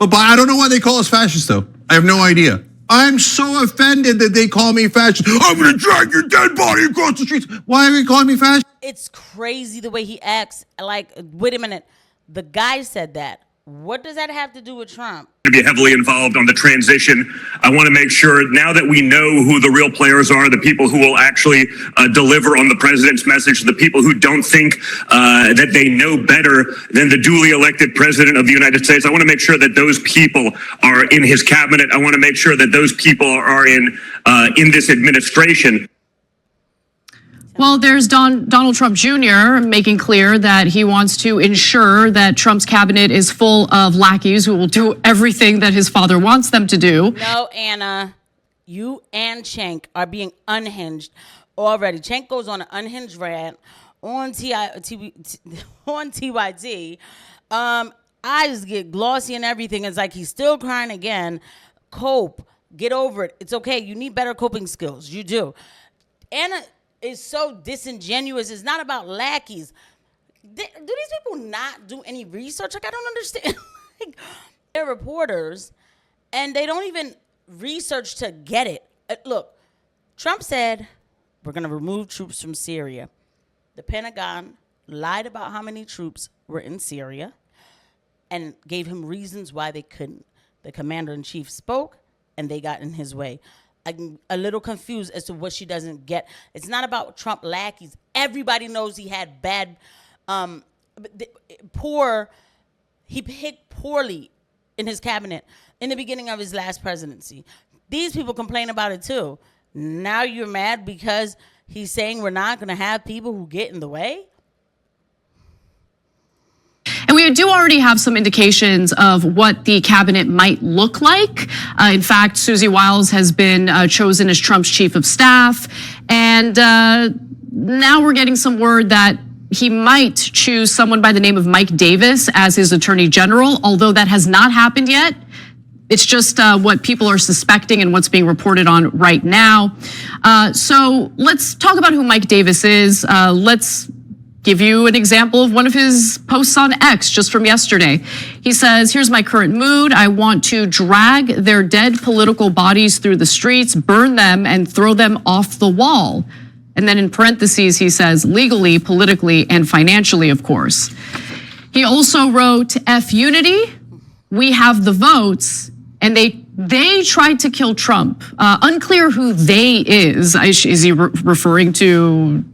But I don't know why they call us fascists, though. I have no idea. I'm so offended that they call me fascist. I'm gonna drag your dead body across the streets. Why are they calling me fascist? It's crazy the way he acts. Like, wait a minute. The guy said that. What does that have to do with Trump? To be heavily involved on the transition. I want to make sure now that we know who the real players are, the people who will actually deliver on the president's message, the people who don't think that they know better than the duly elected president of the United States. I want to make sure that those people are in his cabinet. I want to make sure that those people are in this administration. Well, there's Donald Trump Jr. making clear that he wants to ensure that Trump's cabinet is full of lackeys who will do everything that his father wants them to do. No, Anna, you and Cenk are being unhinged already. Cenk goes on an unhinged rant on TYT. Eyes get glossy and everything. It's like he's still crying again. Cope. Get over it. It's okay. You need better coping skills. You do. Anna is so disingenuous. It's not about lackeys. Do these people not do any research? Like, I don't understand. Like, they're reporters, and they don't even research to get it. Look, Trump said, we're going to remove troops from Syria. The Pentagon lied about how many troops were in Syria and gave him reasons why they couldn't. The commander-in-chief spoke, and they got in his way. I'm a little confused as to what she doesn't get. It's not about Trump lackeys. Everybody knows he had bad, he picked poorly in his cabinet in the beginning of his last presidency. These people complain about it too. Now you're mad because he's saying we're not going to have people who get in the way? And we do already have some indications of what the cabinet might look like. In fact, Susie Wiles has been chosen as Trump's chief of staff. And now we're getting some word that he might choose someone by the name of Mike Davis as his attorney general, although that has not happened yet. It's just what people are suspecting and what's being reported on right now. So let's talk about who Mike Davis is. Let's give you an example of one of his posts on X just from yesterday. He says, here's my current mood. I want to drag their dead political bodies through the streets, burn them, and throw them off the wall. And then in parentheses, he says, legally, politically, and financially, of course. He also wrote, F unity, we have the votes, and they tried to kill Trump. Unclear who they is. Is he referring to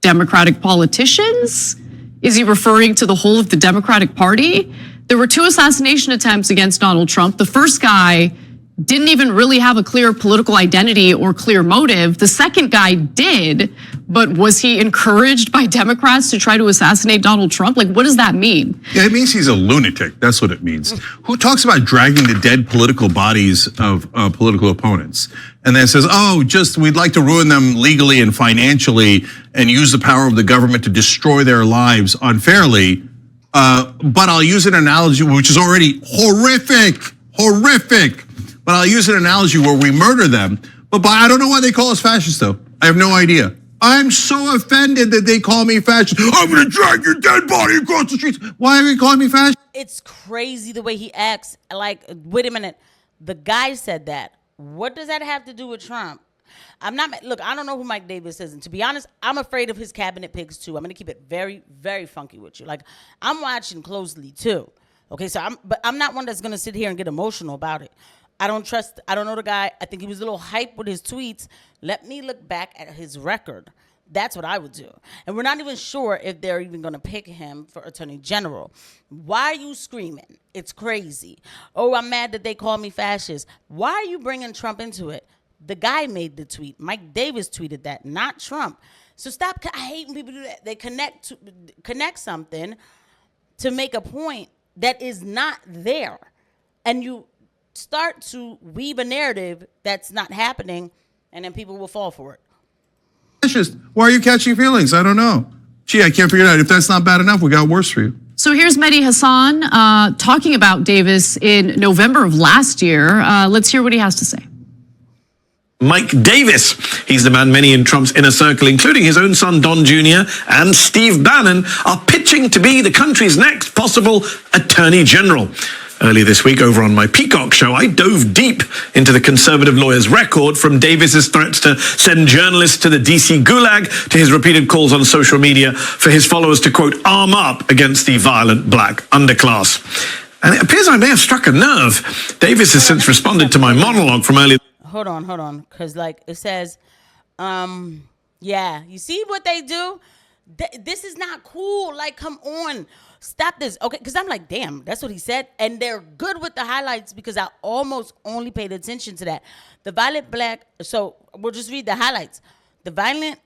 Democratic politicians? Is he referring to the whole of the Democratic Party? There were 2 assassination attempts against Donald Trump. The first guy didn't even really have a clear political identity or clear motive. The second guy did, but was he encouraged by Democrats to try to assassinate Donald Trump? Like, what does that mean? Yeah, it means he's a lunatic. That's what it means. Who talks about dragging the dead political bodies of political opponents? And then says, oh, we'd like to ruin them legally and financially and use the power of the government to destroy their lives unfairly. But I'll use an analogy which is already horrific. But I'll use an analogy where we murder them. But I don't know why they call us fascists, though. I have no idea. I'm so offended that they call me fascist. I'm gonna drag your dead body across the streets. Why are they calling me fascist? It's crazy the way he acts. Like, wait a minute. The guy said that. What does that have to do with Trump? Look, I don't know who Mike Davis is. And to be honest, I'm afraid of his cabinet picks too. I'm going to keep it very, very funky with you. Like, I'm watching closely too. Okay, but I'm not one that's going to sit here and get emotional about it. I don't know the guy. I think he was a little hype with his tweets. Let me look back at his record. That's what I would do. And we're not even sure if they're even going to pick him for attorney general. Why are you screaming? It's crazy. Oh, I'm mad that they call me fascist. Why are you bringing Trump into it? The guy made the tweet. Mike Davis tweeted that, not Trump. So stop. I hate when people do that. They connect something to make a point that is not there. And you start to weave a narrative that's not happening, and then people will fall for it. Why are you catching feelings? I don't know. Gee, I can't figure it out. If that's not bad enough, we got worse for you. So here's Mehdi Hassan talking about Davis in November of last year. Let's hear what he has to say. Mike Davis. He's the man many in Trump's inner circle, including his own son, Don Jr., and Steve Bannon, are pitching to be the country's next possible attorney general. Earlier this week, over on my Peacock show, I dove deep into the conservative lawyer's record, from Davis's threats to send journalists to the DC gulag to his repeated calls on social media for his followers to, quote, arm up against the violent black underclass. And it appears I may have struck a nerve. Davis has since responded to my monologue from earlier. Hold on, because like it says, yeah, you see what they do? This is not cool. Like, come on, stop this, okay? Because I'm like, damn, that's what he said, and they're good with the highlights because I almost only paid attention to that. The violent black. So we'll just read the highlights. The violent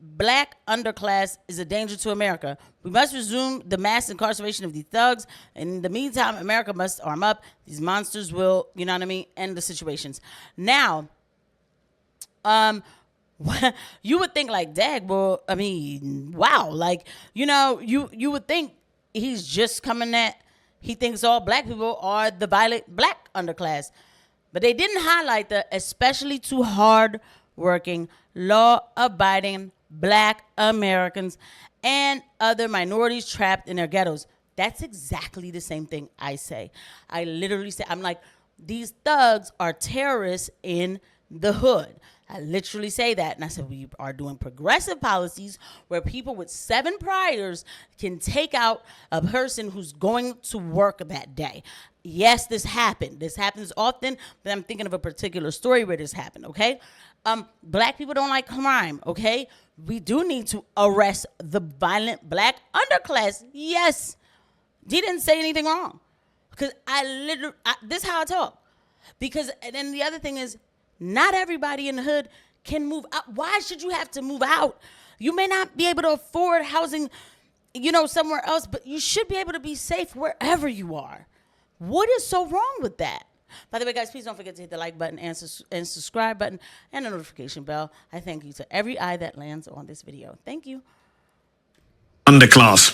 black underclass is a danger to America. We must resume the mass incarceration of these thugs. In the meantime, America must arm up. These monsters will, you know what I mean, end the situations. Now, you would think like, dag, well, I mean, wow. Like, you know, you would think he's just coming at, he thinks all black people are the violent black underclass. But they didn't highlight the especially too hard-working, law-abiding black Americans and other minorities trapped in their ghettos. That's exactly the same thing I say. I literally say, I'm like, these thugs are terrorists in the hood. I literally say that. And I said, we are doing progressive policies where people with 7 priors can take out a person who's going to work that day. Yes, this happened. This happens often, but I'm thinking of a particular story where this happened, okay? Black people don't like crime, okay? We do need to arrest the violent black underclass. Yes. He didn't say anything wrong. Because this is how I talk. Because, and then the other thing is, not everybody in the hood can move out. Why should you have to move out? You may not be able to afford housing, you know, somewhere else, but you should be able to be safe wherever you are. What is so wrong with that? By the way, guys, please don't forget to hit the like button and subscribe button and the notification bell. I thank you to every eye that lands on this video. Thank you. Underclass.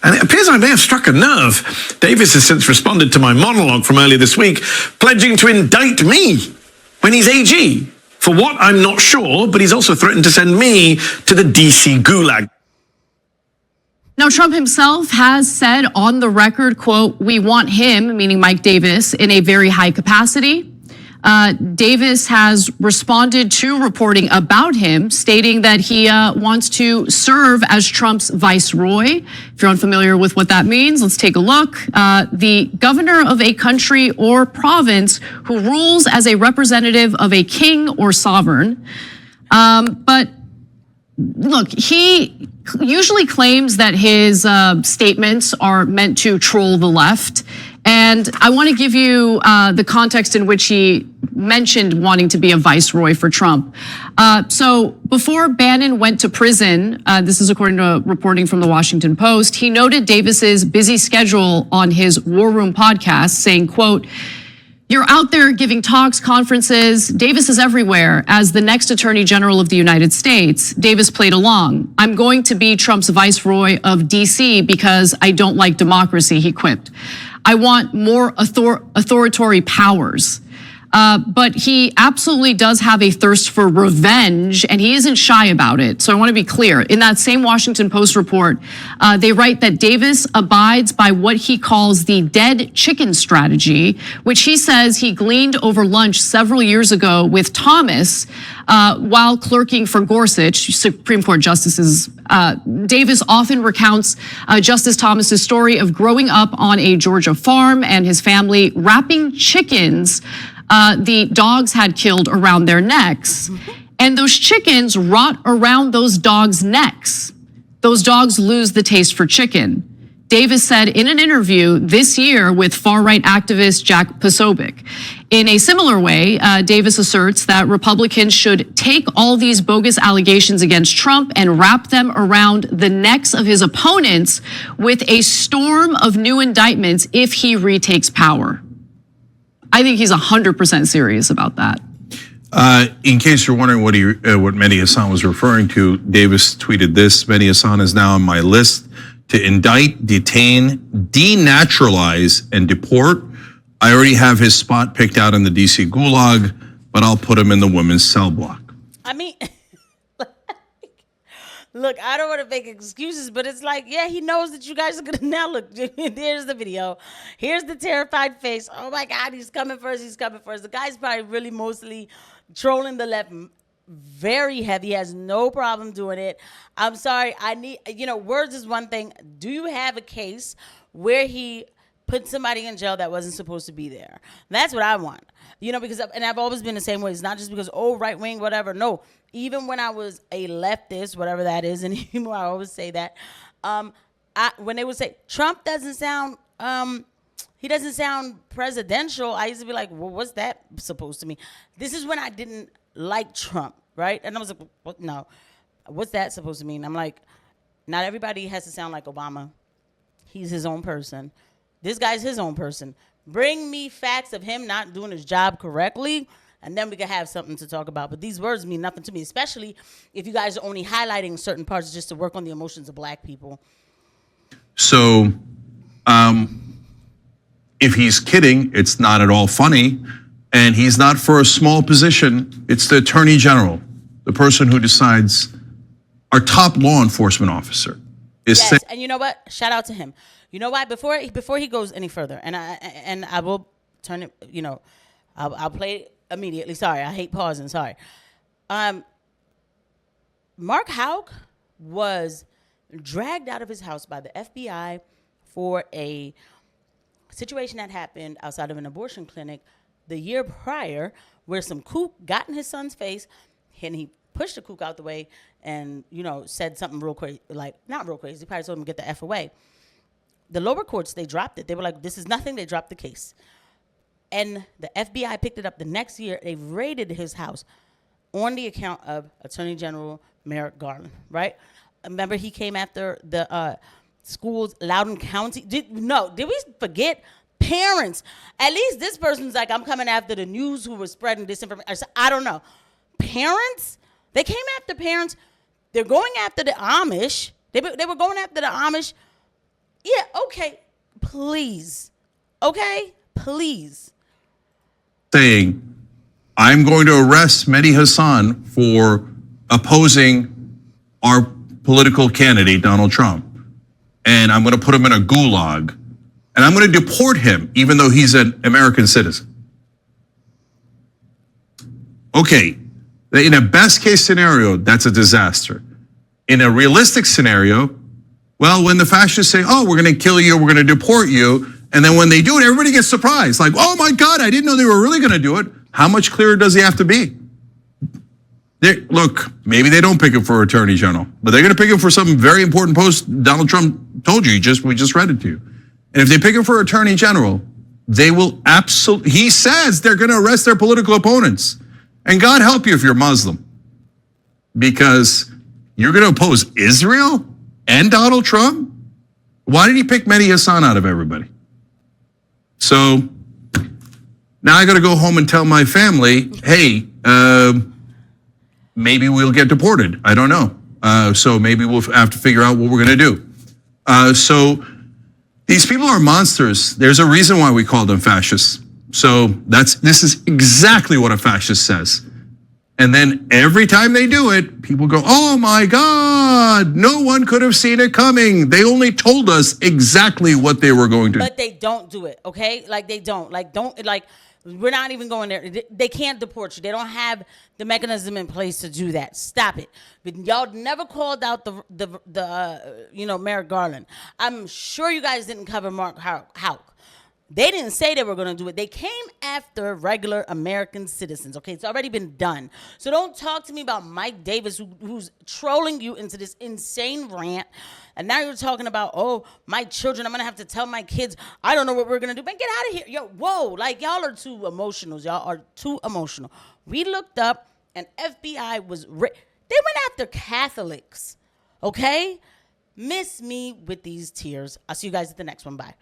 And it appears I may have struck a nerve. Davis has since responded to my monologue from earlier this week, pledging to indict me when he's AG. For what, I'm not sure, but he's also threatened to send me to the DC gulag. Now, Trump himself has said on the record, quote, we want him, meaning Mike Davis, in a very high capacity. Davis has responded to reporting about him, stating that he wants to serve as Trump's viceroy. If you're unfamiliar with what that means, let's take a look. The governor of a country or province who rules as a representative of a king or sovereign. But look, he usually claims that his statements are meant to troll the left. And I want to give you the context in which he mentioned wanting to be a viceroy for Trump. So before Bannon went to prison, this is according to reporting from the Washington Post, he noted Davis's busy schedule on his War Room podcast, saying, quote, you're out there giving talks, conferences. Davis is everywhere. As the next Attorney General of the United States, Davis played along. I'm going to be Trump's viceroy of DC because I don't like democracy, he quipped. I want more authoritarian powers. But he absolutely does have a thirst for revenge, and he isn't shy about it. So I want to be clear. In that same Washington Post report, they write that Davis abides by what he calls the dead chicken strategy, which he says he gleaned over lunch several years ago with Thomas while clerking for Gorsuch, Supreme Court justices. Davis often recounts Justice Thomas's story of growing up on a Georgia farm and his family wrapping chickens the dogs had killed around their necks. And those chickens rot around those dogs' necks. Those dogs lose the taste for chicken. Davis said in an interview this year with far-right activist Jack Posobiec. In a similar way, Davis asserts that Republicans should take all these bogus allegations against Trump and wrap them around the necks of his opponents with a storm of new indictments if he retakes power. I think he's 100% serious about that. In case you're wondering what Mehdi Hasan was referring to, Davis tweeted this: Mehdi Hasan is now on my list to indict, detain, denaturalize, and deport. I already have his spot picked out in the DC gulag, but I'll put him in the women's cell block. I mean, Look, I don't want to make excuses, but it's like, yeah, he knows that you guys are going to now look. There's the video. Here's the terrified face. Oh my God, he's coming first. He's coming first. The guy's probably really mostly trolling the left very heavy. He has no problem doing it. I'm sorry. Words is one thing. Do you have a case where he put somebody in jail that wasn't supposed to be there? That's what I want. Because I've always been the same way. It's not just because, right wing, whatever. No, even when I was a leftist, whatever that is, and even I always say that, when they would say Trump doesn't sound, he doesn't sound presidential, I used to be like, well, what's that supposed to mean? This is when I didn't like Trump, right? And I was like, what? No, what's that supposed to mean? I'm like, not everybody has to sound like Obama. He's his own person. This guy's his own person. Bring me facts of him not doing his job correctly, and then we can have something to talk about. But these words mean nothing to me, especially if you guys are only highlighting certain parts just to work on the emotions of black people. So, if he's kidding, it's not at all funny, and he's not for a small position. It's the Attorney General, the person who decides, our top law enforcement officer. Yes, and you know what? Shout out to him. You know why? Before he goes any further, and I will turn it. I'll play it immediately. Sorry, I hate pausing. Sorry. Mark Houck was dragged out of his house by the FBI for a situation that happened outside of an abortion clinic the year prior, where some kook got in his son's face, and he pushed the kook out the way, and said something real crazy, like not real crazy. He probably told him to get the F away. The lower courts, they dropped it. They were like, this is nothing. They dropped the case. And the FBI picked it up the next year. They raided his house on the account of Attorney General Merrick Garland, right? Remember, he came after the schools, Loudoun County. Did we forget? Parents. At least this person's like, I'm coming after the news who was spreading disinformation. I don't know. Parents? They came after parents. They're going after the Amish. They were going after the Amish. Yeah, okay, please. Okay, please. Saying, I'm going to arrest Mehdi Hassan for opposing our political candidate, Donald Trump. And I'm going to put him in a gulag. And I'm going to deport him, even though he's an American citizen. Okay, in a best case scenario, that's a disaster. In a realistic scenario, well, when the fascists say, oh, we're going to kill you, we're going to deport you, and then when they do it, everybody gets surprised. Like, oh my God, I didn't know they were really going to do it. How much clearer does he have to be? Look, maybe they don't pick him for Attorney General, but they're going to pick him for some very important post Donald Trump told you. We just read it to you. And if they pick him for Attorney General, they will absolutely, he says they're going to arrest their political opponents. And God help you if you're Muslim, because you're going to oppose Israel and Donald Trump? Why did he pick Mehdi Hassan out of everybody? So now I got to go home and tell my family, hey, maybe we'll get deported. I don't know. So maybe we'll have to figure out what we're going to do. So these people are monsters. There's a reason why we call them fascists. So this is exactly what a fascist says. And then every time they do it, people go, oh my God, no one could have seen it coming. They only told us exactly what they were going to do. But they don't do it, okay? Like they don't. We're not even going there. They can't deport you. They don't have the mechanism in place to do that. Stop it. But y'all never called out the Merrick Garland. I'm sure you guys didn't cover Mark Houck. They didn't say they were going to do it. They came after regular American citizens, okay? It's already been done. So don't talk to me about Mike Davis, who's trolling you into this insane rant. And now you're talking about, oh, my children, I'm going to have to tell my kids, I don't know what we're going to do. Man, get out of here. Yo, whoa, like y'all are too emotional. Y'all are too emotional. We looked up and FBI was, they went after Catholics, okay? Miss me with these tears. I'll see you guys at the next one. Bye.